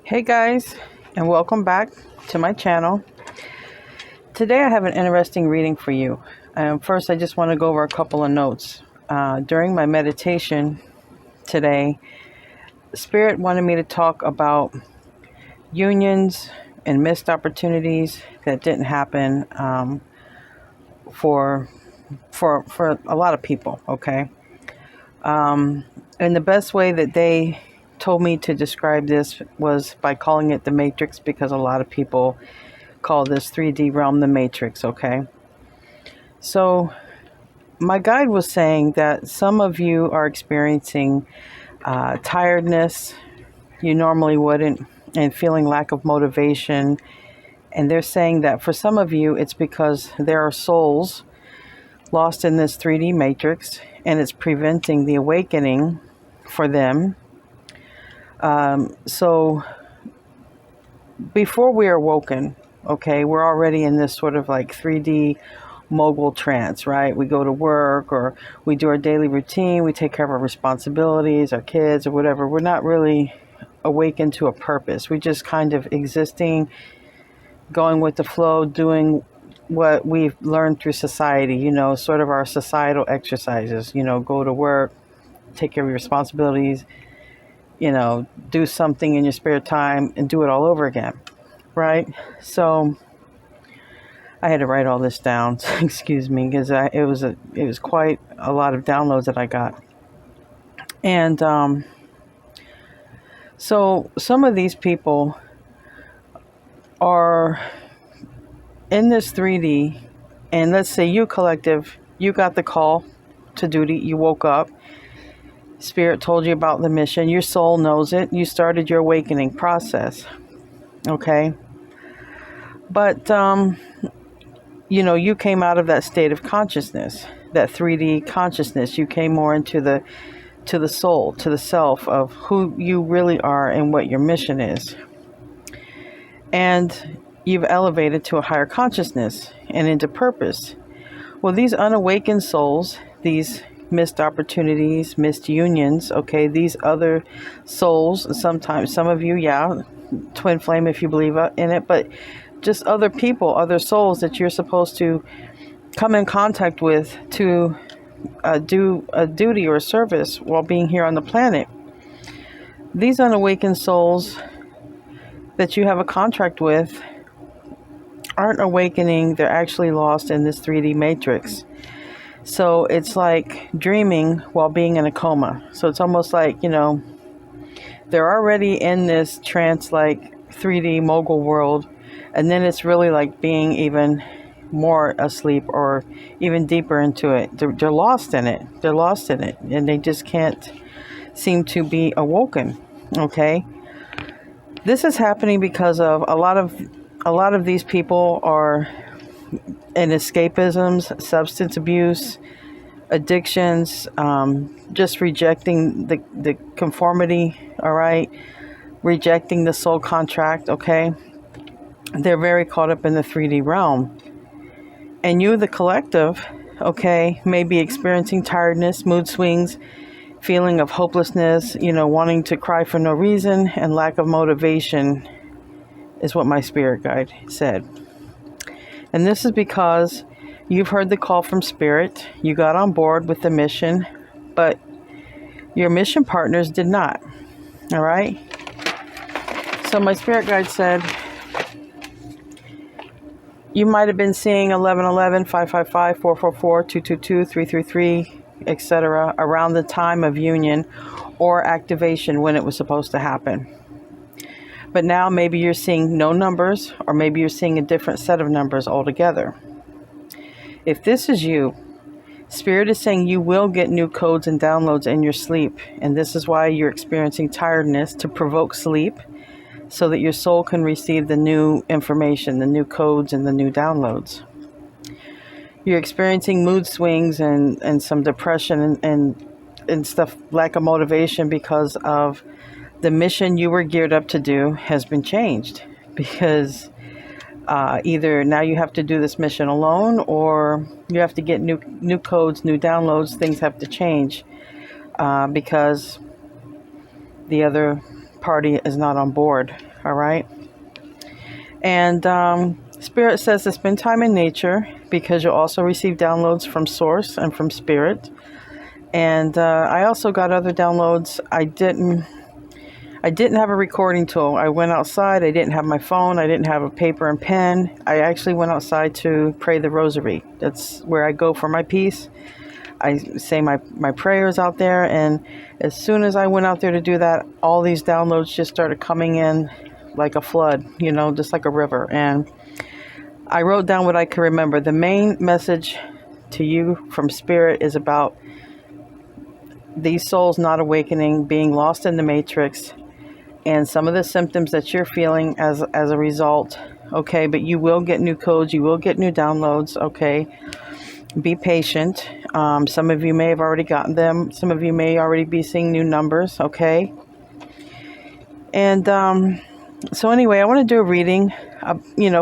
Hey guys, and welcome back to my channel. Today I have an interesting reading for you. First, I just want to go over a couple of notes. During my meditation today, Spirit wanted me to talk about unions and missed opportunities that didn't happen for a lot of people. Okay, and the best way that they told me to describe this was by calling it the Matrix, because a lot of people call this 3D realm the Matrix. Okay, so my guide was saying that some of you are experiencing tiredness you normally wouldn't, and feeling lack of motivation. And they're saying that for some of you, it's because there are souls lost in this 3D matrix, and it's preventing the awakening for them. So before we are woken, okay, we're already in this sort of like 3D mogul trance, right? We go to work, or we do our daily routine, we take care of our responsibilities, our kids, or whatever. We're not really awakened to a purpose. We're just kind of existing, going with the flow, doing what we've learned through society, sort of our societal exercises, go to work, take care of your responsibilities, do something in your spare time and do it all over again, right? So I had to write all this down, excuse me, because it was quite a lot of downloads that I got. And so some of these people are in this 3D, and let's say you collective, you got the call to duty, you woke up, Spirit told you about the mission, your soul knows it, you started your awakening process, okay? But, you came out of that state of consciousness, that 3D consciousness. You came more into to the soul, to the self of who you really are and what your mission is. And you've elevated to a higher consciousness and into purpose. Well, these unawakened souls, these missed opportunities, missed unions, okay, these other souls, sometimes, some of you, twin flame if you believe in it, but just other people, other souls that you're supposed to come in contact with to do a duty or a service while being here on the planet. These unawakened souls that you have a contract with aren't awakening. They're actually lost in this 3D matrix. So it's like dreaming while being in a coma. So it's almost like, they're already in this trance, like 3D mogul world. And then it's really like being even more asleep or even deeper into it. They're lost in it. They're lost in it. And they just can't seem to be awoken. Okay. This is happening because of a lot of these people are in escapisms, substance abuse, addictions, just rejecting the conformity, all right? Rejecting the soul contract, okay? They're very caught up in the 3D realm. And you, the collective, okay, may be experiencing tiredness, mood swings, feeling of hopelessness, wanting to cry for no reason, and lack of motivation is what my spirit guide said. And this is because you've heard the call from Spirit, you got on board with the mission, but your mission partners did not, all right? So my spirit guide said, you might have been seeing 1111, 555, 444, 222, 333, etc. around the time of union or activation when it was supposed to happen. But now maybe you're seeing no numbers, or maybe you're seeing a different set of numbers altogether. If this is you, Spirit is saying you will get new codes and downloads in your sleep. And this is why you're experiencing tiredness, to provoke sleep, so that your soul can receive the new information, the new codes and the new downloads. You're experiencing mood swings and some depression and stuff, lack of motivation, because of the mission you were geared up to do has been changed, because either now you have to do this mission alone, or you have to get new codes, new downloads. Things have to change because the other party is not on board. All right. And Spirit says to spend time in nature, because you'll also receive downloads from Source and from Spirit. And I also got other downloads. I didn't have a recording tool. I went outside. I didn't have my phone. I didn't have a paper and pen. I actually went outside to pray the rosary. That's where I go for my peace. I say my prayers out there. And as soon as I went out there to do that, all these downloads just started coming in like a flood, just like a river. And I wrote down what I could remember. The main message to you from Spirit is about these souls not awakening, being lost in the matrix, and some of the symptoms that you're feeling as a result. Okay, but you will get new codes, you will get new downloads. Okay, be patient. Some of you may have already gotten them. Some of you may already be seeing new numbers. Okay, and so anyway, I want to do a reading,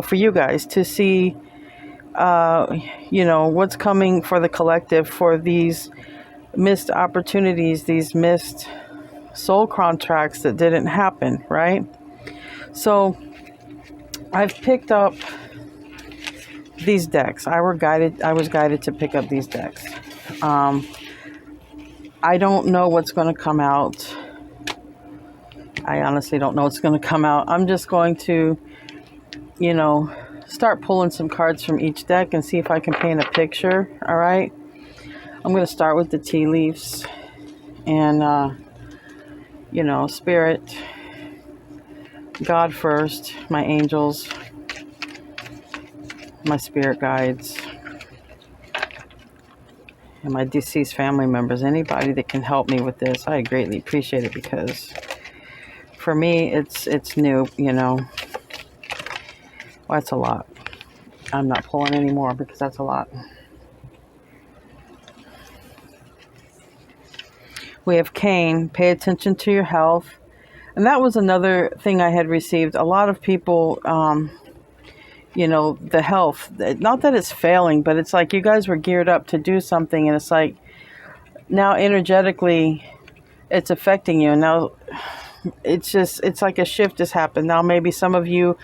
for you guys to see, what's coming for the collective for these missed opportunities, these missed soul contracts that didn't happen, right? So I've picked up these decks. I was guided to pick up these decks. I don't know what's going to come out. I honestly don't know what's going to come out. I'm just going to, start pulling some cards from each deck and see if I can paint a picture. All right. I'm going to start with the tea leaves and, Spirit, God first, my angels, my spirit guides, and my deceased family members. Anybody that can help me with this, I greatly appreciate it, because for me, it's new, Well, that's a lot. I'm not pulling anymore because that's a lot. We have Cain, pay attention to your health. And that was another thing I had received. A lot of people, the health, not that it's failing, but it's like you guys were geared up to do something. And it's like now energetically it's affecting you. And now it's like a shift has happened. Now maybe some of you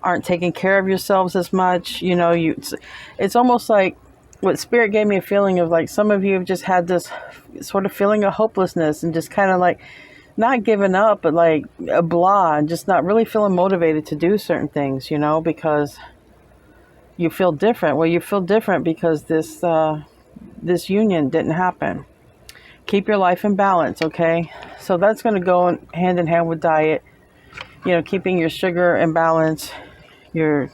aren't taking care of yourselves as much. It's almost like what Spirit gave me a feeling of, like some of you have just had this sort of feeling of hopelessness and just kind of like not giving up, but like a blah, and just not really feeling motivated to do certain things, because you feel different. Well, you feel different because this union didn't happen. Keep your life in balance, okay? So that's going to go hand in hand with diet, keeping your sugar in balance, your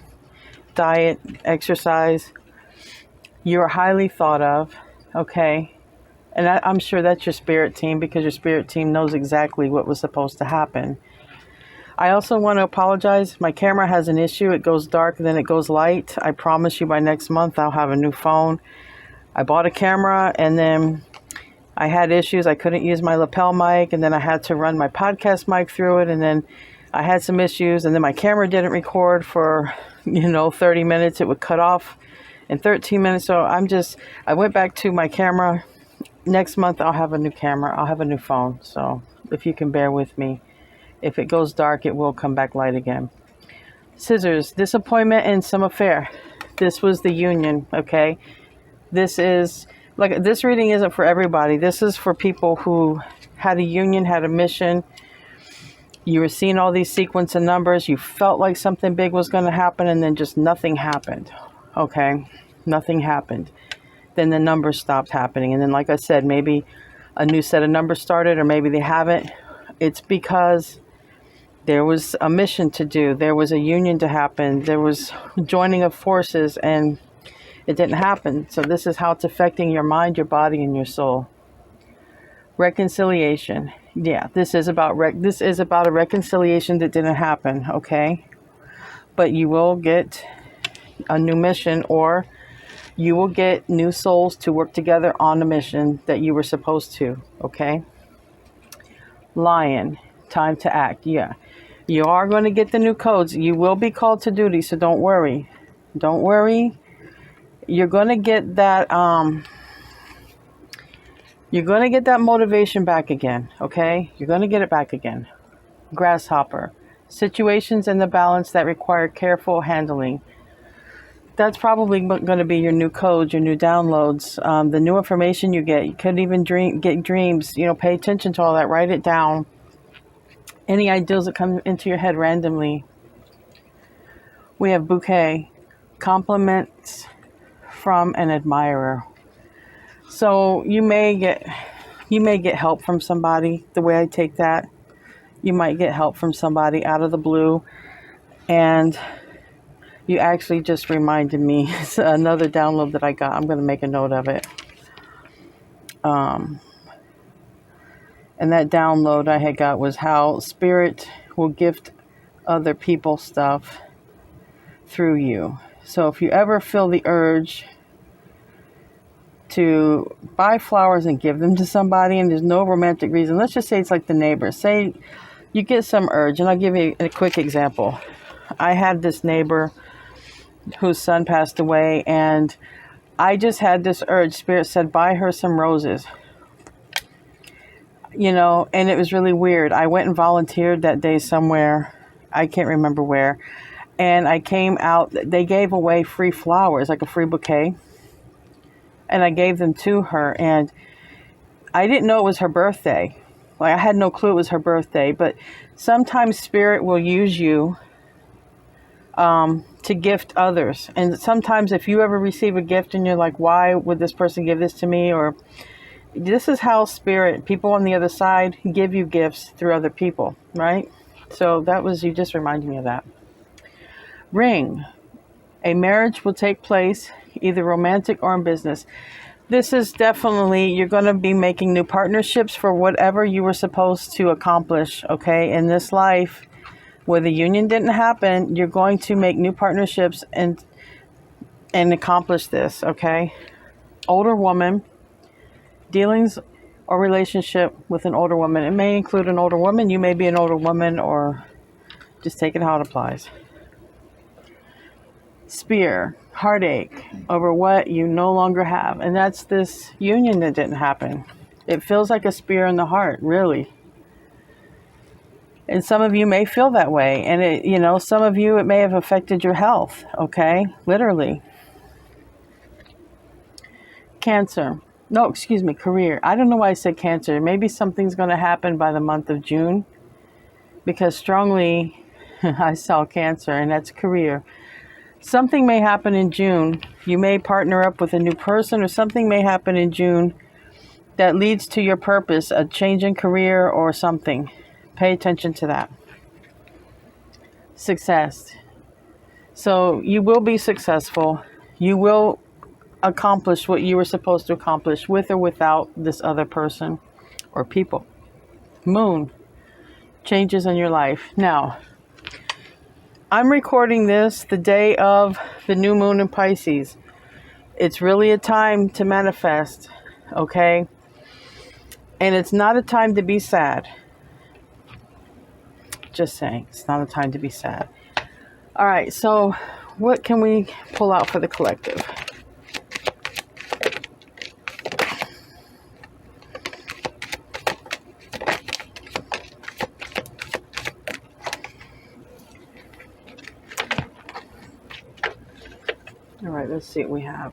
diet, exercise. You're highly thought of, okay? And I'm sure that's your spirit team, because your spirit team knows exactly what was supposed to happen. I also want to apologize. My camera has an issue. It goes dark, then it goes light. I promise you by next month I'll have a new phone. I bought a camera, and then I had issues. I couldn't use my lapel mic, and then I had to run my podcast mic through it, and then I had some issues, and then my camera didn't record for, 30 minutes. It would cut off in 13 minutes. So I went back to my camera. Next month, I'll have a new camera. I'll have a new phone. So if you can bear with me, if it goes dark, it will come back light again. Scissors, disappointment in some affair. This was the union, okay? This reading isn't for everybody. This is for people who had a union, had a mission. You were seeing all these sequence of numbers. You felt like something big was going to happen, and then just nothing happened. Okay, nothing happened. Then the numbers stopped happening. And then, like I said, maybe a new set of numbers started, or maybe they haven't. It's because there was a mission to do. There was a union to happen. There was joining of forces, and it didn't happen. So this is how it's affecting your mind, your body, and your soul. Reconciliation. Yeah, this is about a reconciliation that didn't happen, okay? But you will get a new mission, or you will get new souls to work together on the mission that you were supposed to, okay? Lion, time to act. Yeah, you are going to get the new codes. You will be called to duty, so don't worry. Don't worry. You're going to get that motivation back again, okay? You're going to get it back again. Grasshopper, situations in the balance that require careful handling. That's probably going to be your new codes, your new downloads, the new information you get. You could even get dreams. Pay attention to all that. Write it down. Any ideas that come into your head randomly. We have bouquet, compliments from an admirer. So you may get help from somebody. The way I take that, you might get help from somebody out of the blue, and you actually just reminded me. It's another download that I got. I'm going to make a note of it. And that download I had got was how Spirit will gift other people stuff through you. So if you ever feel the urge to buy flowers and give them to somebody and there's no romantic reason, let's just say it's like the neighbor. Say you get some urge, and I'll give you a quick example. I had this neighbor whose son passed away, and I just had this urge. Spirit said, buy her some roses. And it was really weird. I went and volunteered that day somewhere. I can't remember where. And I came out, they gave away free flowers, like a free bouquet. And I gave them to her, and I didn't know it was her birthday. Like, I had no clue it was her birthday, but sometimes Spirit will use you to gift others. And sometimes if you ever receive a gift and you're like, why would this person give this to me? Or this is how Spirit, people on the other side, give you gifts through other people, right? So you just reminded me of that. Ring. A marriage will take place, either romantic or in business. This is definitely, you're going to be making new partnerships for whatever you were supposed to accomplish, okay, in this life. Where the union didn't happen, you're going to make new partnerships and accomplish this, okay? Older woman, dealings or relationship with an older woman. It may include an older woman. You may be an older woman, or just take it how it applies. Spear, heartache over what you no longer have. And that's this union that didn't happen. It feels like a spear in the heart, really. And some of you may feel that way. And some of you, it may have affected your health, okay? Literally. Cancer. No, excuse me, career. I don't know why I said cancer. Maybe something's going to happen by the month of June. Because strongly, I saw cancer, and that's career. Something may happen in June. You may partner up with a new person, or something may happen in June that leads to your purpose, a change in career or something. Pay attention to that. Success. So you will be successful. You will accomplish what you were supposed to accomplish with or without this other person or people. Moon. Changes in your life. Now, I'm recording this the day of the new moon in Pisces. It's really a time to manifest, okay? And it's not a time to be sad. Just saying, it's not a time to be sad. All right, so what can we pull out for the collective? All right, let's see what we have.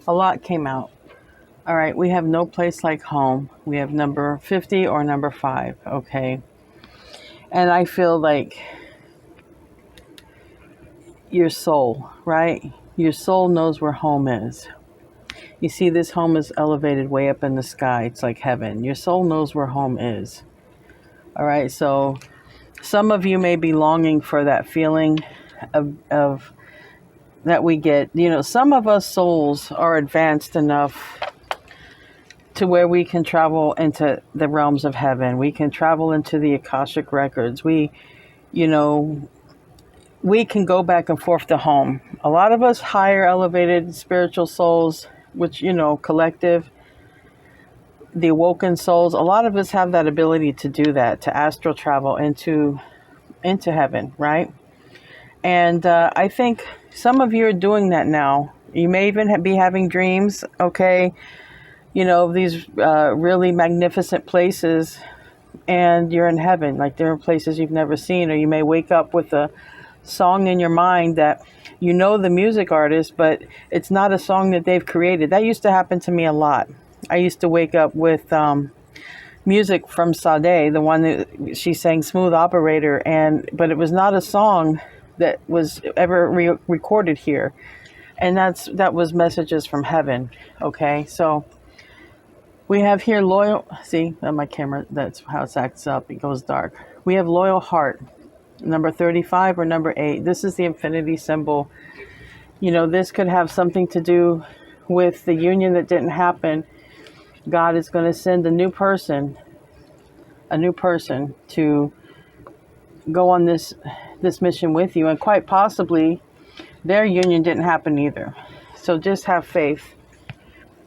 A lot came out. All right, we have no place like home. We have number 50 or number 5, okay? And I feel like your soul, right? Your soul knows where home is. You see, this home is elevated way up in the sky. It's like heaven. Your soul knows where home is. All right, so some of you may be longing for that feeling of that we get. Some of us souls are advanced enough to where we can travel into the realms of heaven. We can travel into the Akashic records. We can go back and forth to home. A lot of us higher elevated spiritual souls, which, collective, the awoken souls, a lot of us have that ability to do that, to astral travel into heaven, right? And I think Some of you are doing that now. You may even be having dreams, okay, you know, these really magnificent places, and you're in heaven, like they're in places you've never seen. Or you may wake up with a song in your mind that you know the music artist, but it's not a song that they've created. That used to happen to me a lot. I used to wake up with music from Sade, the one that she sang Smooth Operator, but it was not a song that was ever recorded here. And that was messages from heaven. Okay, so we have here loyal. See, on my camera, that's how it acts up. It goes dark. We have loyal heart, number 35 or number 8. This is the infinity symbol. You know, this could have something to do with the union that didn't happen. God is going to send a new person to go on this mission with you, and quite possibly their union didn't happen either. So just have faith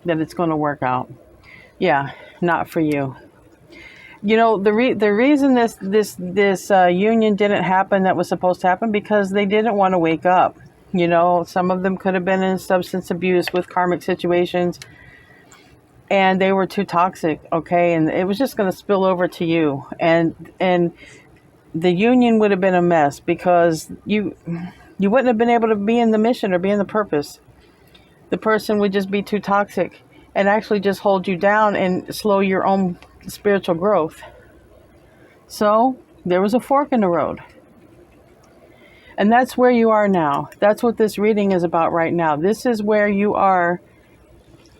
that it's going to work out. Yeah, not for you. You know, the reason this union didn't happen that was supposed to happen, because they didn't want to wake up. You know, some of them could have been in substance abuse with karmic situations, and they were too toxic, okay? And it was just going to spill over to you. And the union would have been a mess, because you wouldn't have been able to be in the mission or be in the purpose. The person would just be too toxic and actually just hold you down and slow your own spiritual growth. So there was a fork in the road. And that's where you are now. That's what this reading is about right now. This is where you are.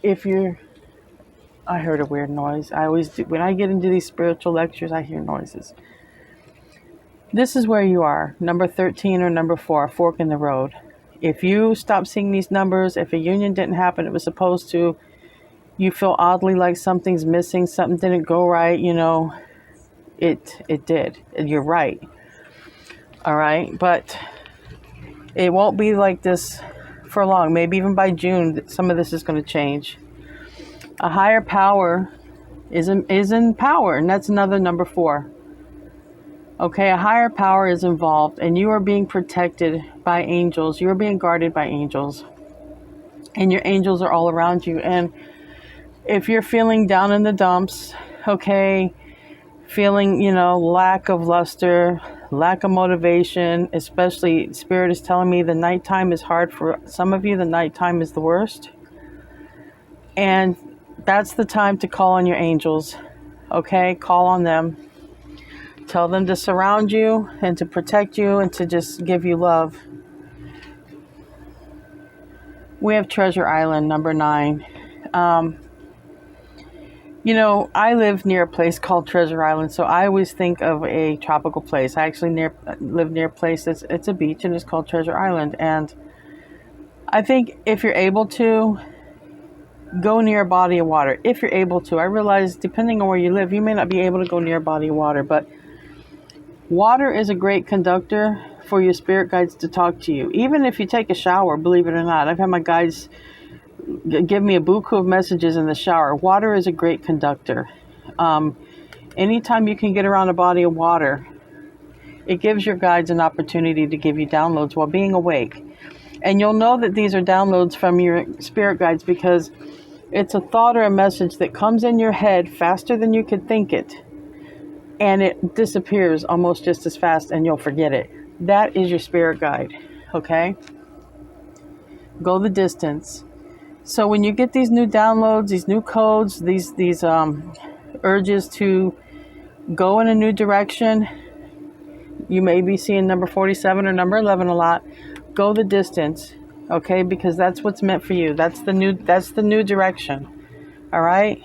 I heard a weird noise. I always do. When I get into these spiritual lectures, I hear noises. This is where you are, number 13 or number 4, a fork in the road. If you stop seeing these numbers, if a union didn't happen, it was supposed to, you feel oddly like something's missing, something didn't go right, you know, it did. And you're right. All right. But it won't be like this for long. Maybe even by June, some of this is going to change. A higher power is in power, and that's another number 4. Okay, a higher power is involved, and you are being protected by angels. You're being guarded by angels, and your angels are all around you. And if you're feeling down in the dumps, okay, feeling, you know, lack of luster, lack of motivation, especially Spirit is telling me the nighttime is hard for some of you. The nighttime is the worst. And that's the time to call on your angels, okay? Call on them. Tell them to surround you and to protect you and to just give you love. We have Treasure Island, number 9. You know, I live near a place called Treasure Island, so I always think of a tropical place. I actually live near a place it's a beach, and it's called Treasure Island. And I think if you're able to, go near a body of water. If you're able to. I realize depending on where you live, you may not be able to go near a body of water, but water is a great conductor for your spirit guides to talk to you. Even if you take a shower, believe it or not. I've had my guides give me a buku of messages in the shower. Water is a great conductor. Anytime you can get around a body of water, it gives your guides an opportunity to give you downloads while being awake. And you'll know that these are downloads from your spirit guides because it's a thought or a message that comes in your head faster than you could think it. And it disappears almost just as fast, and you'll forget it. That is your spirit guide, okay? Go the distance. So when you get these new downloads, these new codes, these urges to go in a new direction, you may be seeing number 47 or number 11 a lot. Go the distance, okay? Because that's what's meant for you. That's the new direction. All right?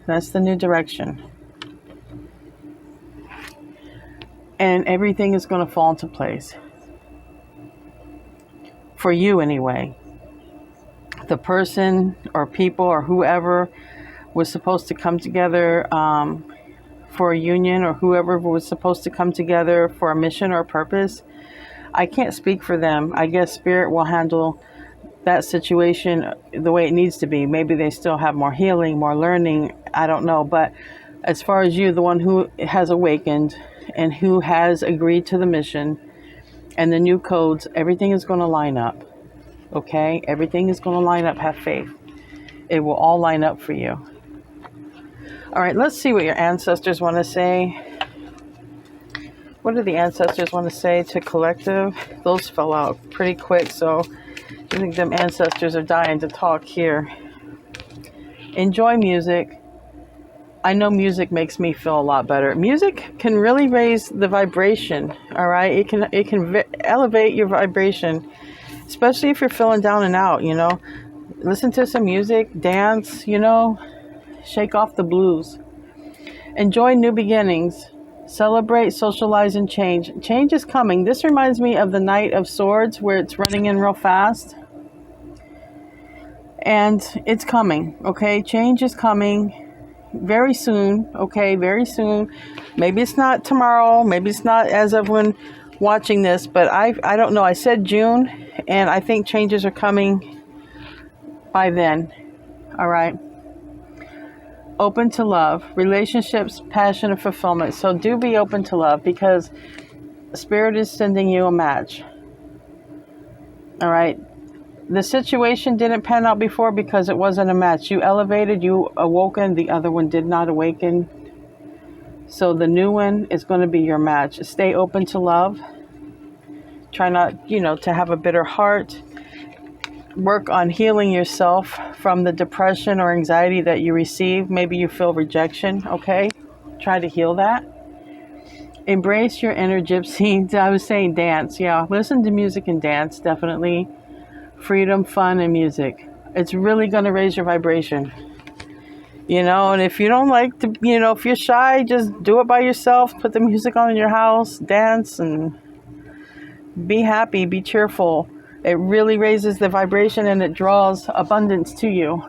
That's the new direction. And everything is going to fall into place. For you anyway. The person or people or whoever was supposed to come together for a union, or whoever was supposed to come together for a mission or a purpose, I can't speak for them. I guess Spirit will handle that situation the way it needs to be. Maybe they still have more healing, more learning. I don't know. But as far as you, the one who has awakened and who has agreed to the mission and the new codes, everything is going to line up. Okay? Everything is going to line up. Have faith. It will all line up for you. All right, let's see what your ancestors want to say. What do the ancestors want to say to collective? Those fell out pretty quick, so I think them ancestors are dying to talk here. Enjoy music. I know music makes me feel a lot better. Music can really raise the vibration, all right? It can elevate your vibration, especially if you're feeling down and out, you know? Listen to some music, dance, you know? Shake off the blues. Enjoy new beginnings. Celebrate, socialize, and change. Change is coming. This reminds me of the Knight of Swords, where it's running in real fast. And it's coming, okay? Change is coming very soon, okay? Very soon. Maybe it's not tomorrow. Maybe it's not as of when watching this, but I don't know. I said June, and I think changes are coming by then, all right? Open to love, relationships, passion, and fulfillment. So do be open to love, because Spirit is sending you a match. All right. The situation didn't pan out before because it wasn't a match. You elevated, you awoken. The other one did not awaken. So the new one is going to be your match. Stay open to love. Try not, to have a bitter heart. Work on healing yourself from the depression or anxiety that you receive. Maybe you feel rejection, okay? Try to heal that. Embrace your inner gypsy. I was saying dance, yeah. Listen to music and dance, definitely. Freedom, fun, and music. It's really going to raise your vibration. And if you don't like to, if you're shy, just do it by yourself. Put the music on in your house, dance, and be happy, be cheerful. It really raises the vibration and it draws abundance to you.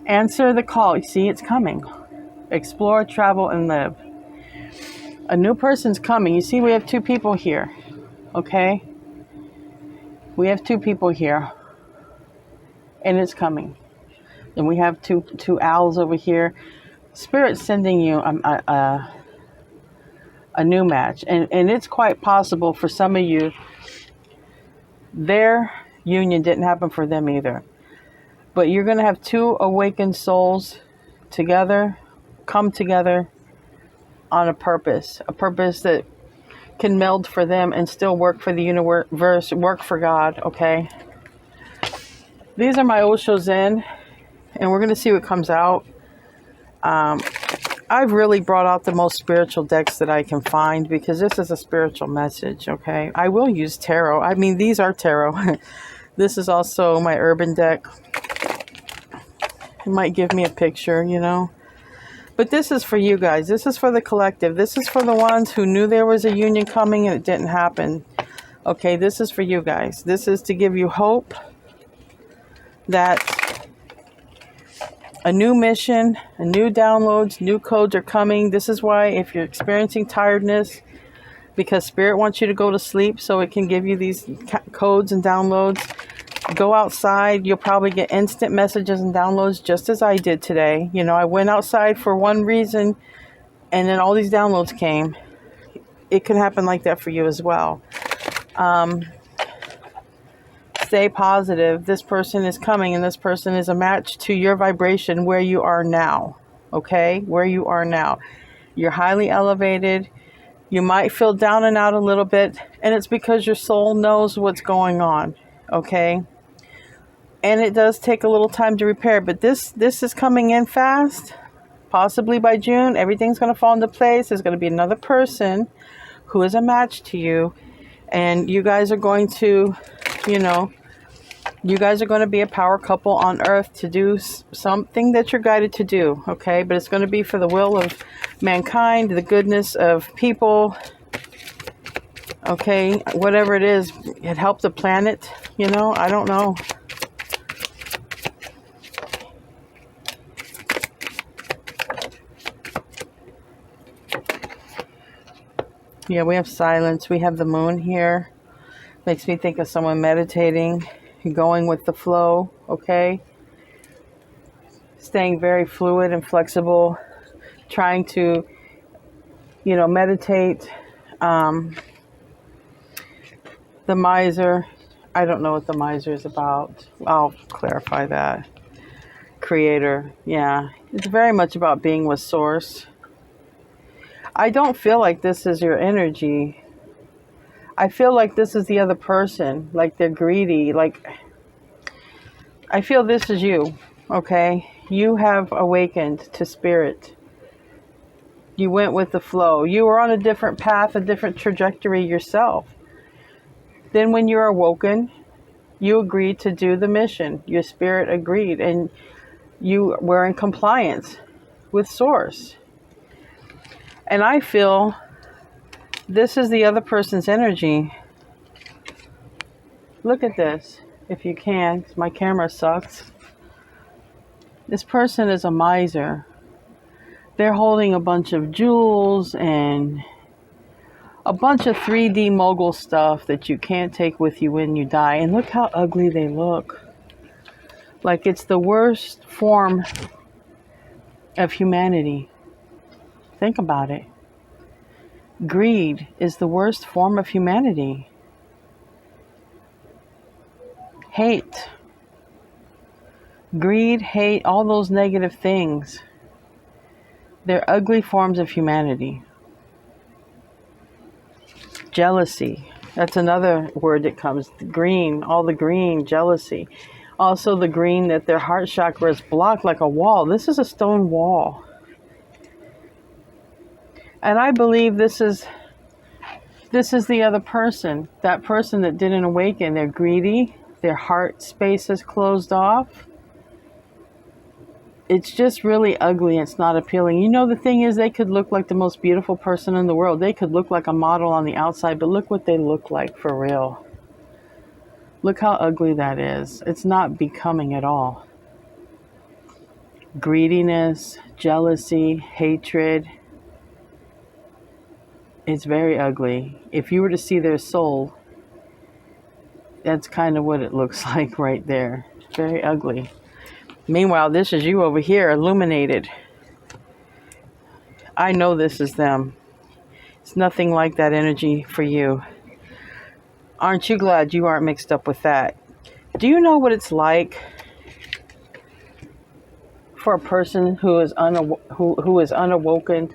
Answer the call. You see, it's coming. Explore, travel, and live. A new person's coming. You see, we have two people here. Okay? We have two people here. And it's coming. And we have two owls over here. Spirit's sending you a new match. And it's quite possible for some of you, their union didn't happen for them either. But you're going to have two awakened souls together, come together on a purpose that can meld for them and still work for the universe, work for God, okay? These are my Osho Zen, and we're going to see what comes out. I've really brought out the most spiritual decks that I can find because this is a spiritual message, okay? I will use tarot. I mean, these are tarot. This is also my urban deck. It might give me a picture, But this is for you guys. This is for the collective. This is for the ones who knew there was a union coming and it didn't happen. Okay, this is for you guys. This is to give you hope that a new mission, a new downloads, new codes are coming. This is why if you're experiencing tiredness, because Spirit wants you to go to sleep so it can give you these codes and downloads, go outside. You'll probably get instant messages and downloads just as I did today. I went outside for one reason and then all these downloads came. It can happen like that for you as well. Stay positive. This person is coming and this person is a match to your vibration where you are now. Okay? Where you are now. You're highly elevated. You might feel down and out a little bit, and it's because your soul knows what's going on. Okay? And it does take a little time to repair, but this is coming in fast. Possibly by June, everything's going to fall into place. There's going to be another person who is a match to you, and you guys are going to, you guys are going to be a power couple on earth to do something that you're guided to do, okay? But it's going to be for the will of mankind, the goodness of people, okay? Whatever it is, it helped the planet, I don't know. Yeah, we have silence. We have the moon here. Makes me think of someone meditating, going with the flow, okay? Staying very fluid and flexible, trying to, meditate. The miser, I don't know what the miser is about. I'll clarify that. Creator, yeah. It's very much about being with source. I don't feel like this is your energy. I feel like this is the other person, like they're greedy. Like, I feel this is you, okay? You have awakened to spirit. You went with the flow. You were on a different path, a different trajectory yourself. Then when you're awoken, you agreed to do the mission. Your spirit agreed, and you were in compliance with source. And I feel this is the other person's energy. Look at this, if you can. My camera sucks. This person is a miser. They're holding a bunch of jewels and a bunch of 3D mogul stuff that you can't take with you when you die. And look how ugly they look. Like it's the worst form of humanity. Think about it. Greed is the worst form of humanity. Hate. Greed, hate, all those negative things. They're ugly forms of humanity. Jealousy. That's another word that comes. Green, all the green, jealousy. Also the green that their heart chakra is blocked like a wall. This is a stone wall. And I believe this is the other person. That person that didn't awaken. They're greedy. Their heart space is closed off. It's just really ugly. It's not appealing. You know, the thing is, they could look like the most beautiful person in the world. They could look like a model on the outside, but look what they look like for real. Look how ugly that is. It's not becoming at all. Greediness, jealousy, hatred. It's very ugly. If you were to see their soul, that's kind of what it looks like right there. Very ugly. Meanwhile, this is you over here, illuminated. I know this is them. It's nothing like that energy for you. Aren't you glad you aren't mixed up with that? Do you know what it's like for a person who is unawoken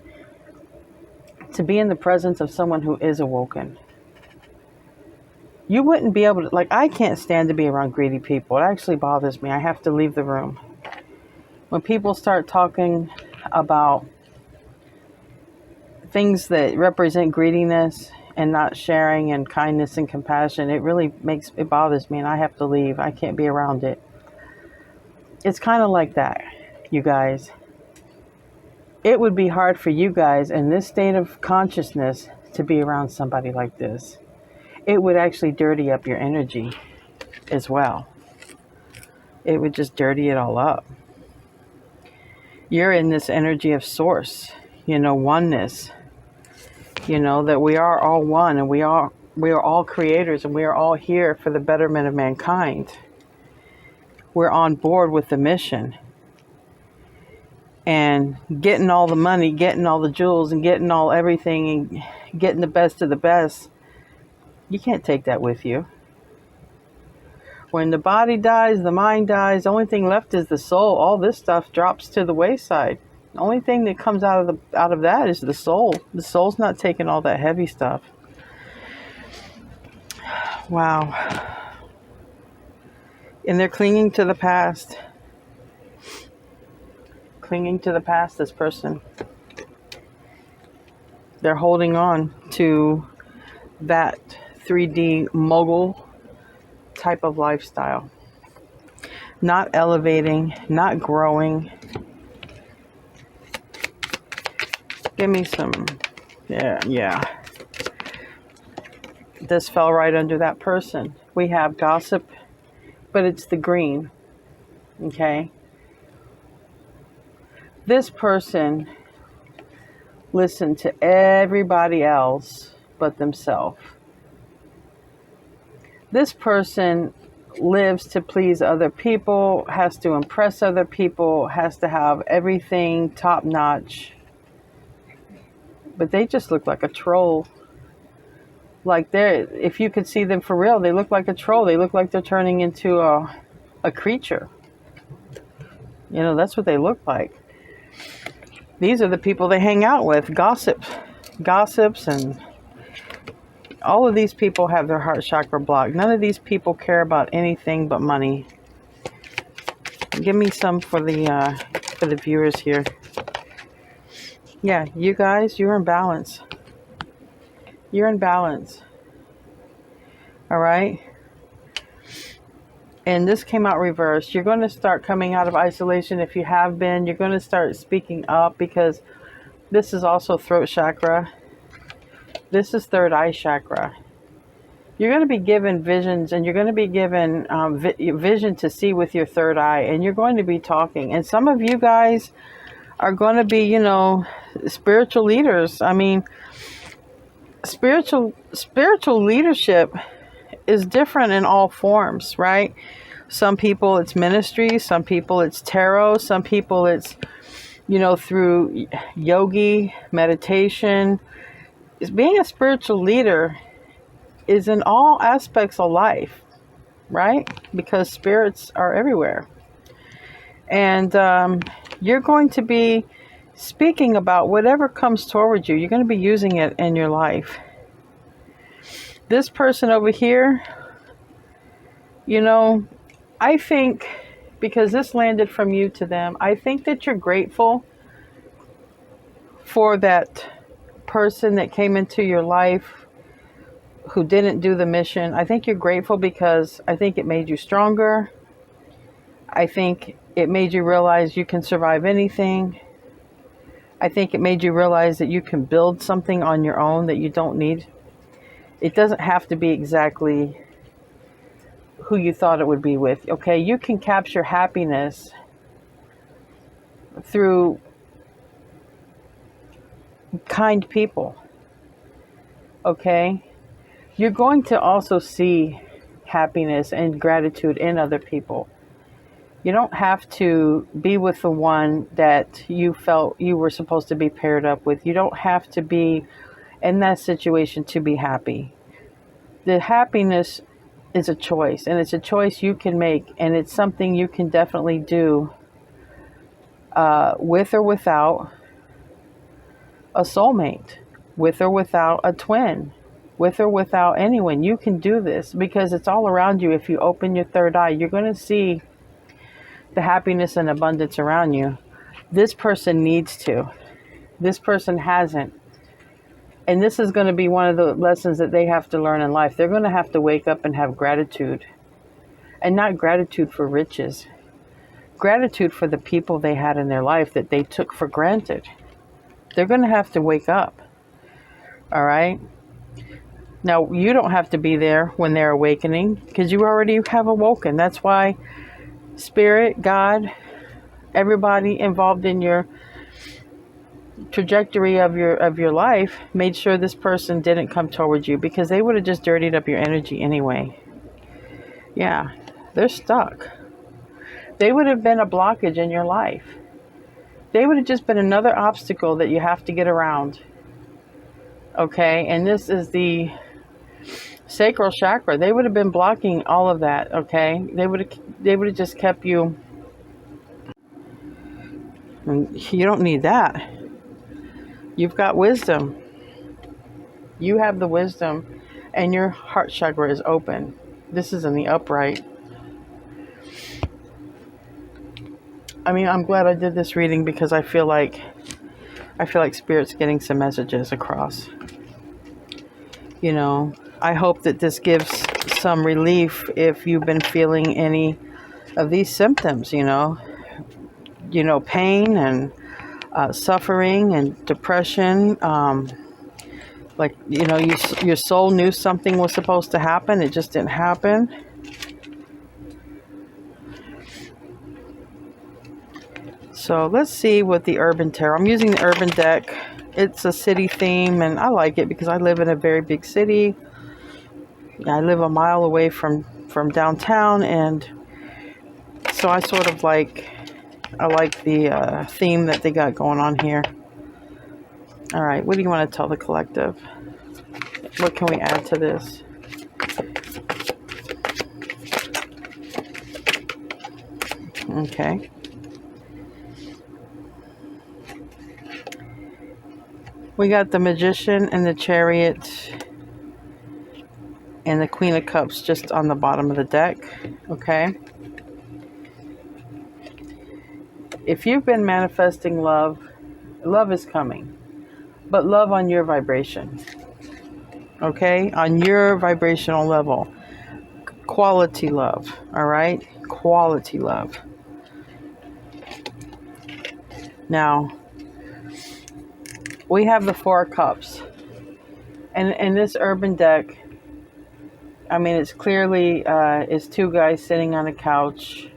to be in the presence of someone who is awoken? You wouldn't be able to, like, I can't stand to be around greedy people. It actually bothers me. I have to leave the room. When people start talking about things that represent greediness and not sharing and kindness and compassion, it bothers me and I have to leave. I can't be around it. It's kind of like that, you guys. It would be hard for you guys in this state of consciousness to be around somebody like this. It would actually dirty up your energy as well. It would just dirty it all up. You're in this energy of source, oneness, that we are all one, and we are all creators, and we are all here for the betterment of mankind. We're on board with the mission. And getting all the money, getting all the jewels, and getting all everything, and getting the best of the best, you can't take that with you. When the body dies, the mind dies, the only thing left is the soul. All this stuff drops to the wayside. The only thing that comes out of that is the soul. The soul's not taking all that heavy stuff. Wow. And they're clinging to the past. Clinging to the past, this person. They're holding on to that 3D mogul type of lifestyle. Not elevating, not growing. Give me some, yeah. This fell right under that person. We have gossip, but it's the green, okay? This person listened to everybody else but themselves. This person lives to please other people, has to impress other people, has to have everything top notch. But they just look like a troll. Like if you could see them for real, they look like a troll. They look like they're turning into a creature. You know, that's what they look like. These are the people they hang out with. Gossips, and all of these people have their heart chakra blocked. None of these people care about anything but money. Give me some for the viewers here. Yeah, you guys, you're in balance. You're in balance. All right? And this came out reversed. You're going to start coming out of isolation. If you have been, you're going to start speaking up, because this is also throat chakra. This is third eye chakra. You're going to be given visions, and you're going to be given vision to see with your third eye, and you're going to be talking. And some of you guys are going to be, you know, spiritual leaders. I mean, spiritual leadership is different in all forms, right? Some people it's ministry, some people it's tarot, some people it's, you know, through yogi, meditation. Being a spiritual leader is in all aspects of life, right? Because spirits are everywhere. And you're going to be speaking about whatever comes towards you. You're going to be using it in your life. This person over here, you know, I think, because this landed from you to them, I think that you're grateful for that person that came into your life who didn't do the mission. I think you're grateful because I think it made you stronger. I think it made you realize you can survive anything. I think it made you realize that you can build something on your own, that you don't need. It doesn't have to be exactly who you thought it would be with. Okay, you can capture happiness through kind people. Okay, you're going to also see happiness and gratitude in other people. You don't have to be with the one that you felt you were supposed to be paired up with. You don't have to be in that situation to be happy. The happiness is a choice, and it's a choice you can make, and it's something you can definitely do with or without a soulmate, with or without a twin, with or without anyone. You can do this because it's all around you. If you open your third eye, you're going to see the happiness and abundance around you. This person needs to. This person hasn't. And this is going to be one of the lessons that they have to learn in life. They're going to have to wake up and have gratitude. And not gratitude for riches. Gratitude for the people they had in their life that they took for granted. They're going to have to wake up. All right? Now, you don't have to be there when they're awakening, because you already have awoken. That's why Spirit, God, everybody involved in your trajectory of your life made sure this person didn't come towards you, because they would have just dirtied up your energy anyway. Yeah, they're stuck. They would have been a blockage in your life. They would have just been another obstacle that you have to get around. Okay, and this is the sacral chakra. They would have been blocking all of that. Okay, they would have just kept you. You don't need that. You've got wisdom. You have the wisdom, and your heart chakra is open. This is in the upright. I mean, I'm glad I did this reading, because I feel like Spirit's getting some messages across. You know, I hope that this gives some relief if you've been feeling any of these symptoms, you know, pain and suffering and depression. Like, you know, your soul knew something was supposed to happen. It just didn't happen. So let's see what the Urban Tarot. I'm using the Urban deck. It's a city theme, and I like it because I live in a very big city. I live a mile away from downtown, and so I sort of like the theme that they got going on here. All right, what do you want to tell the collective? What can we add to this? Okay. We got the Magician and the Chariot and the Queen of Cups just on the bottom of the deck. Okay. If you've been manifesting love, love is coming. But love on your vibration. Okay? On your vibrational level. Quality love. All right? Quality love. Now, we have the Four of Cups. And in this urban deck, I mean, it's clearly it's two guys sitting on a couch.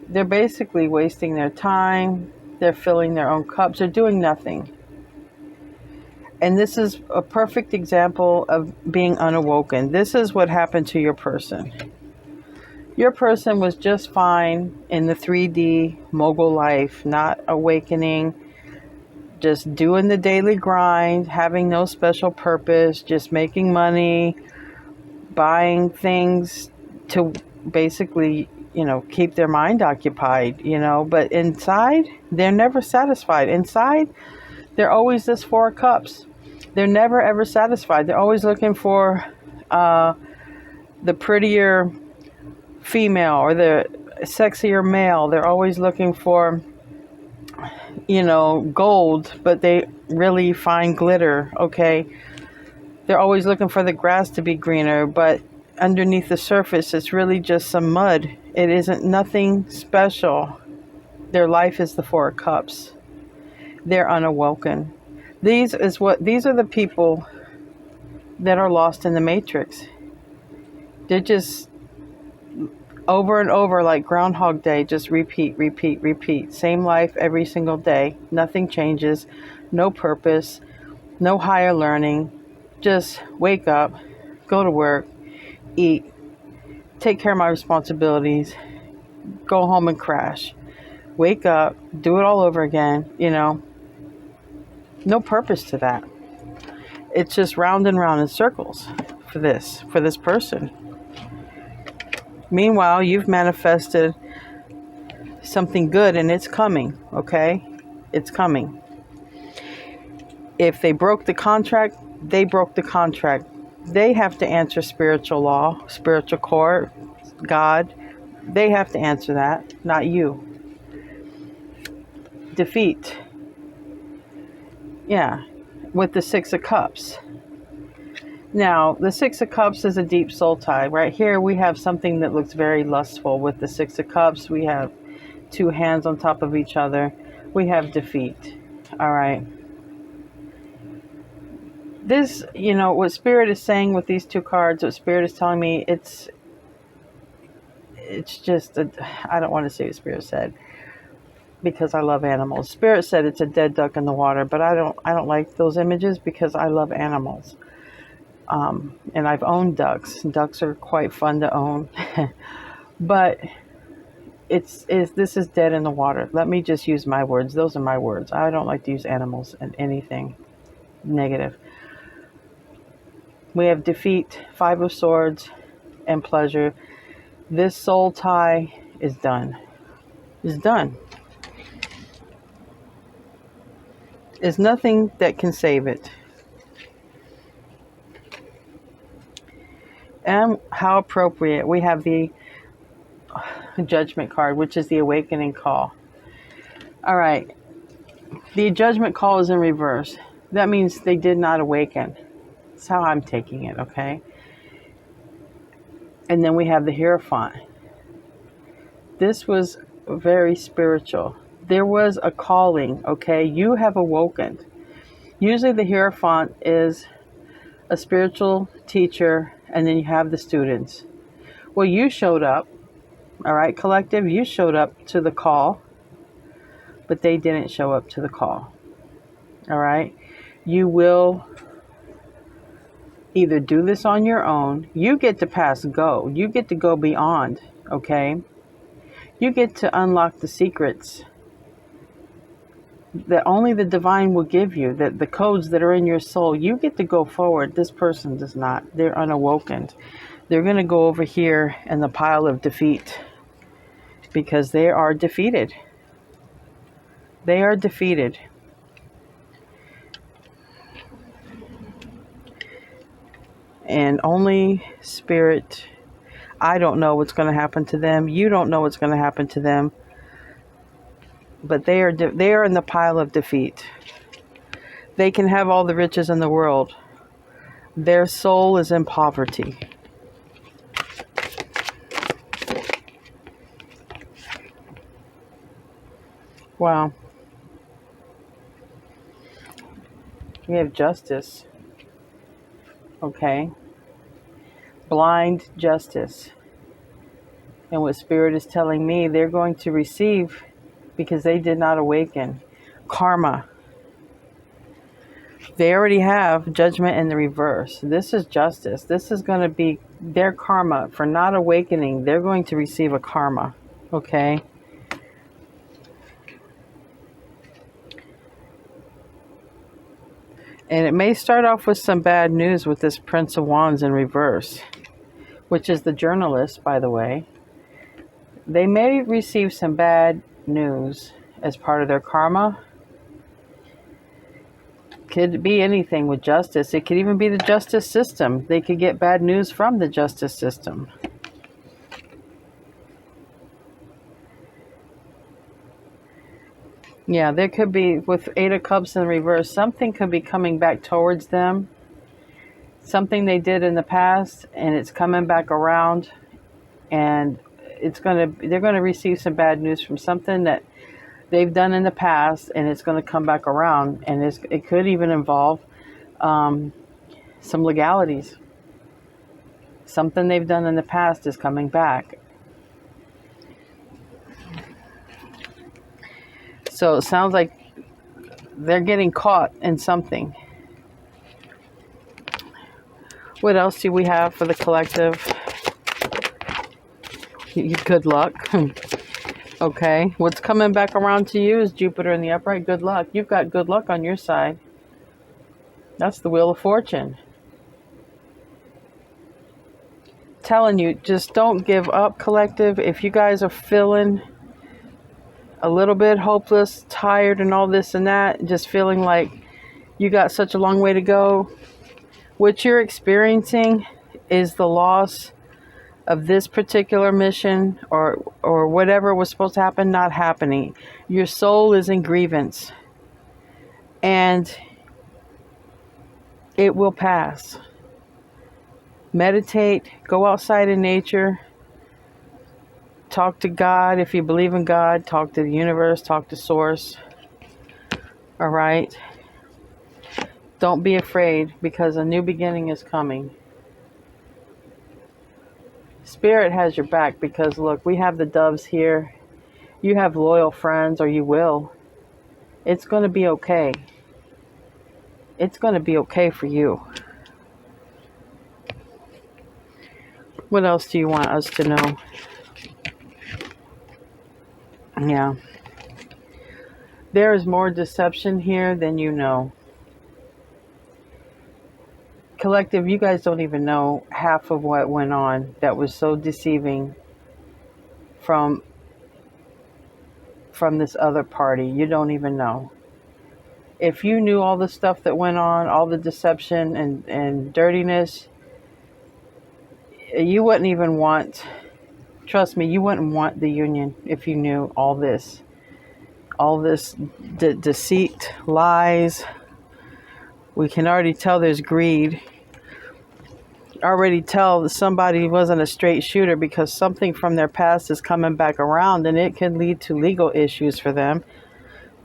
They're basically wasting their time. They're filling their own cups. They're doing nothing. And this is a perfect example of being unawoken. This is what happened to your person. Your person was just fine in the 3D mogul life, not awakening, just doing the daily grind, having no special purpose, just making money, buying things to basically, keep their mind occupied, but inside, they're never satisfied. Inside, they're always this Four of Cups. They're never ever satisfied. They're always looking for the prettier female or the sexier male. They're always looking for, gold, but they really find glitter, okay? They're always looking for the grass to be greener, but underneath the surface, it's really just some mud. It isn't nothing special. Their life is the Four of Cups. They're unawoken. These are the people that are lost in the matrix. They're just over and over like Groundhog Day, just repeat, repeat, repeat. Same life every single day. Nothing changes. No purpose. No higher learning. Just wake up, go to work, eat, take care of my responsibilities, go home and crash. Wake up, do it all over again, No purpose to that. It's just round and round in circles for this person. Meanwhile, you've manifested something good and it's coming, okay? It's coming. If they broke the contract, they broke the contract. They have to answer spiritual law, spiritual court, God. They have to answer that, not you. Defeat. Yeah, with the Six of Cups. Now, the Six of Cups is a deep soul tie. Right here, we have something that looks very lustful. With the Six of Cups, we have two hands on top of each other. We have defeat. All right. This, what Spirit is saying with these two cards, what Spirit is telling me, it's just, I don't want to say what Spirit said, because I love animals. Spirit said it's a dead duck in the water, but I don't like those images because I love animals. And I've owned ducks. Ducks are quite fun to own. But this is dead in the water. Let me just use my words. Those are my words. I don't like to use animals in anything negative. We have defeat, Five of Swords, and pleasure. This soul tie is done. It's done. There's nothing that can save it. And how appropriate. We have the Judgment card, which is the awakening call. All right. The Judgment call is in reverse. That means they did not awaken. That's how I'm taking it, okay? And then we have the Hierophant. This was very spiritual. There was a calling, okay? You have awoken. Usually the Hierophant is a spiritual teacher, and then you have the students. Well, you showed up, all right, collective? You showed up to the call, but they didn't show up to the call, all right? You will either do this on your own. You get to pass go. You get to go beyond, okay? You get to unlock the secrets. that only the divine will give you, that the codes that are in your soul, you get to go forward. This person does not. They're unawoken. They're going to go over here in the pile of defeat because they are defeated. They are defeated. And only spirit, I don't know what's going to happen to them. You don't know what's going to happen to them. But they are in the pile of defeat. They can have all the riches in the world. Their soul is in poverty. Wow. We have justice. Okay. Blind justice. And what Spirit is telling me, they're going to receive because they did not awaken. Karma. They already have judgment in the reverse. This is justice. This is going to be their karma for not awakening. They're going to receive a karma. Okay. And it may start off with some bad news with this Prince of Wands in reverse, which is the journalist, by the way. They may receive some bad news as part of their karma. Could be anything with justice. It could even be the justice system. They could get bad news from the justice system. Yeah, there could be, with Eight of Cups in reverse, something could be coming back towards them. Something they did in the past, and it's coming back around, and they're gonna receive some bad news from something that they've done in the past, and it's going to come back around, and it could even involve some legalities. Something they've done in the past is coming back. So it sounds like they're getting caught in something. What else do we have for the collective? Good luck. Okay. What's coming back around to you is Jupiter in the upright. Good luck. You've got good luck on your side. That's the Wheel of Fortune. Telling you, just don't give up, collective. If you guys are feeling a little bit hopeless, tired, and all this and that, just feeling like you got such a long way to go, what you're experiencing is the loss of this particular mission or whatever was supposed to happen not happening. Your soul is in grievance, and it will pass. Meditate, go outside in nature, talk to God. If you believe in God, talk to the universe, talk to Source. All right? Don't be afraid, because a new beginning is coming. Spirit has your back, because look, we have the doves here. You have loyal friends, or you will. It's going to be okay. It's going to be okay for you. What else do you want us to know? Yeah. There is more deception here than you know. Collective, you guys don't even know half of what went on that was so deceiving from this other party. You don't even know. If you knew all the stuff that went on, all the deception and dirtiness, you wouldn't even want, trust me, you wouldn't want the union if you knew all this. All this deceit, lies. We can already tell there's greed. Already tell that somebody wasn't a straight shooter, because something from their past is coming back around, and it can lead to legal issues for them.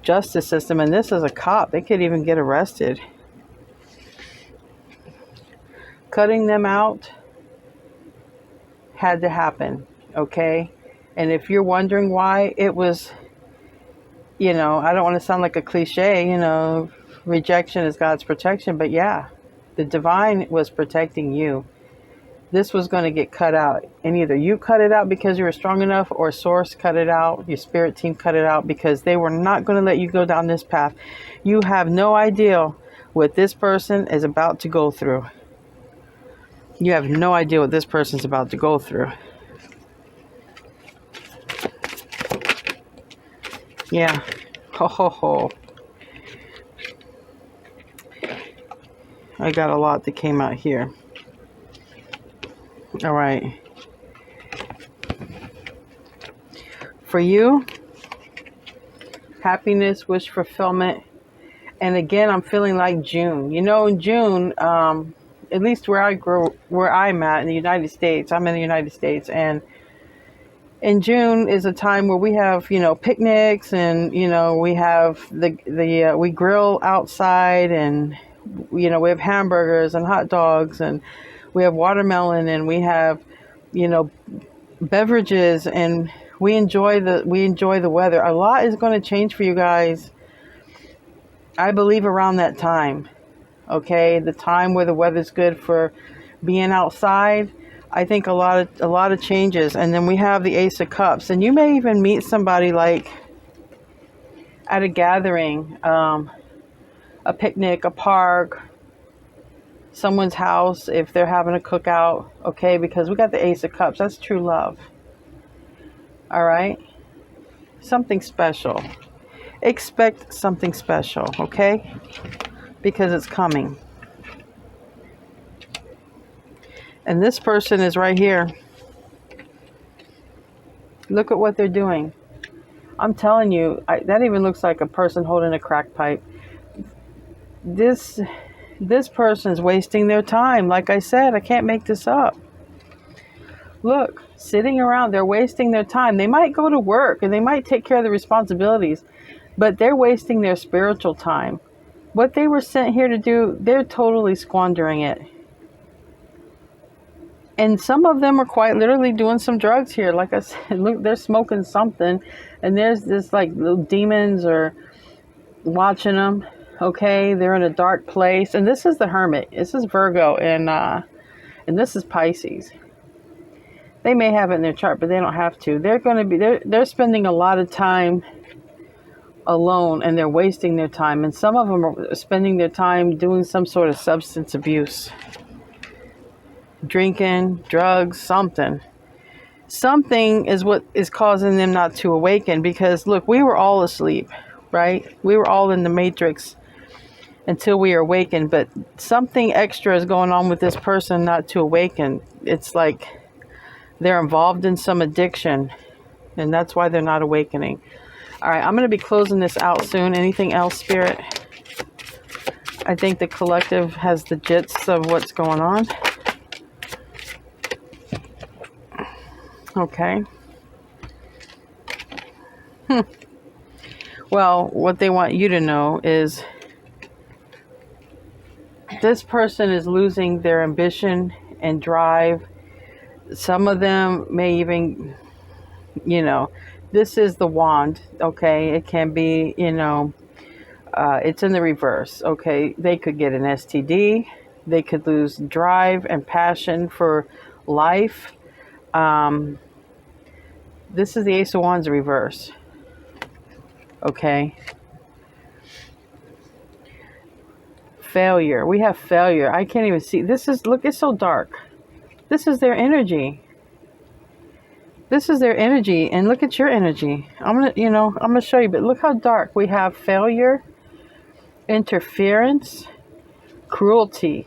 Justice system, and this is a cop. They could even get arrested. Cutting them out had to happen, okay? And if you're wondering why, it was, I don't want to sound like a cliche, rejection is God's protection, but yeah, the divine was protecting you. This was going to get cut out. And either you cut it out because you were strong enough, or source cut it out, your spirit team cut it out, because they were not going to let you go down this path. You have no idea what this person is about to go through. You have no idea what this person's about to go through. Yeah. Ho, ho, ho. I got a lot that came out here. All right. For you, happiness, wish fulfillment. And again, I'm feeling like June. You know, in June, at least where I'm at in the United States, I'm in the United States, and in June is a time where we have, you know, picnics, and, you know, we have we grill outside, and, you know, we have hamburgers and hot dogs, and we have watermelon, and we have, you know, beverages, and we enjoy the weather. A lot is going to change for you guys, I believe, around that time. Okay, the time where the weather's good for being outside. I think a lot of changes. And then we have the Ace of Cups, and you may even meet somebody like at a gathering, a picnic, a park, someone's house, if they're having a cookout. Okay, because we got the Ace of Cups. That's true love. All right, something special. Expect something special, okay? Because it's coming. And this person is right here. Look at what they're doing. I'm telling you, that even looks like a person holding a crack pipe. This person's wasting their time. Like I said, I can't make this up. Look, sitting around, they're wasting their time. They might go to work and they might take care of the responsibilities, but they're wasting their spiritual time. What they were sent here to do, they're totally squandering it. And some of them are quite literally doing some drugs here. Like I said, look, they're smoking something, and there's this like little demons are watching them. Okay, they're in a dark place, and this is the Hermit. This is Virgo, and this is Pisces. They may have it in their chart, but they don't have to. They're spending a lot of time alone, and they're wasting their time. And some of them are spending their time doing some sort of substance abuse, drinking, drugs, something. Something is what is causing them not to awaken. Because look, we were all asleep, right? We were all in the matrix until we are awakened. But something extra is going on with this person not to awaken. It's like they're involved in some addiction, and that's why they're not awakening. All right, I'm going to be closing this out soon. Anything else, Spirit? I think the collective has the gist of what's going on. Okay. Well, what they want you to know is this person is losing their ambition and drive. Some of them may even, you know, this is the wand, okay? It can be, you know, it's in the reverse, okay? They could get an STD. They could lose drive and passion for life. This is the Ace of Wands reverse, okay? Failure. We have failure. I can't even see. This is, look, it's so dark. This is their energy. This is their energy, and look at your energy. I'm gonna show you, but look how dark. We have failure, interference, cruelty.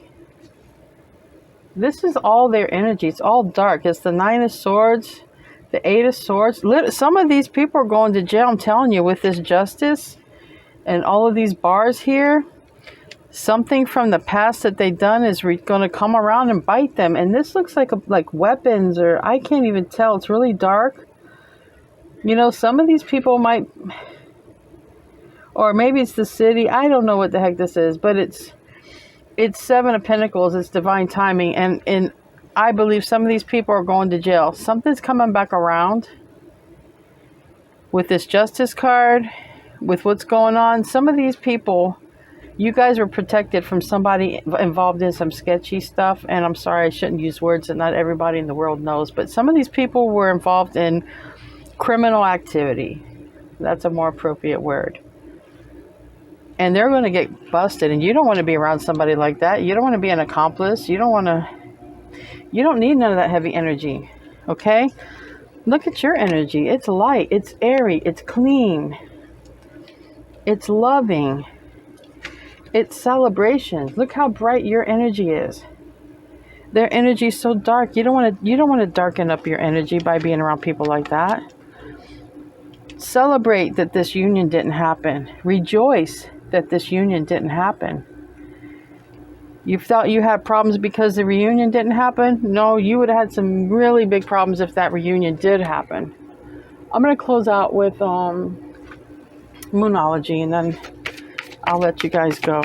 This is all their energy. It's all dark. It's the Nine of Swords, the Eight of Swords. Some of these people are going to jail, I'm telling you, with this justice and all of these bars here. Something from the past that they've done is going to come around and bite them. And this looks like weapons, or I can't even tell. It's really dark. You know, some of these people might, or maybe it's the city. I don't know what the heck this is, but it's Seven of Pentacles. It's divine timing. And I believe some of these people are going to jail. Something's coming back around with this Justice card, with what's going on. Some of these people You guys were protected from somebody involved in some sketchy stuff. And I'm sorry, I shouldn't use words that not everybody in the world knows. But some of these people were involved in criminal activity. That's a more appropriate word. And they're going to get busted. And you don't want to be around somebody like that. You don't want to be an accomplice. You don't need none of that heavy energy. Okay? Look at your energy. It's light. It's airy. It's clean. It's loving. It's celebration. Look how bright your energy is. Their energy is so dark. You don't want to darken up your energy by being around people like that. Celebrate that this union didn't happen. Rejoice that this union didn't happen. You thought you had problems because the reunion didn't happen? No, you would have had some really big problems if that reunion did happen. I'm going to close out with Moonology, and then I'll let you guys go.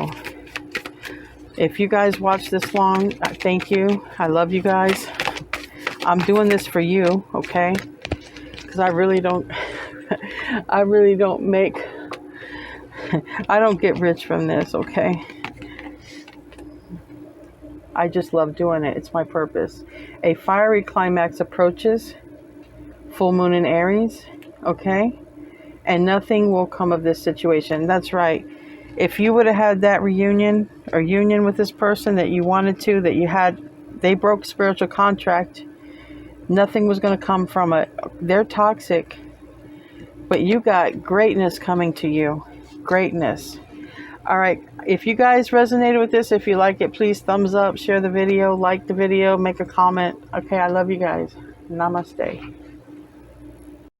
If you guys watch this long, thank you. I love you guys. I'm doing this for you, okay? Because I really don't I don't get rich from this, okay? I just love doing it. It's my purpose. A fiery climax approaches. Full moon in Aries, okay? And nothing will come of this situation. That's right. If you would have had that reunion or union with this person that you wanted to, they broke spiritual contract, nothing was going to come from it. They're toxic. But you got greatness coming to you. Greatness. All right. If you guys resonated with this, if you like it, please thumbs up, share the video, like the video, make a comment. Okay. I love you guys. Namaste.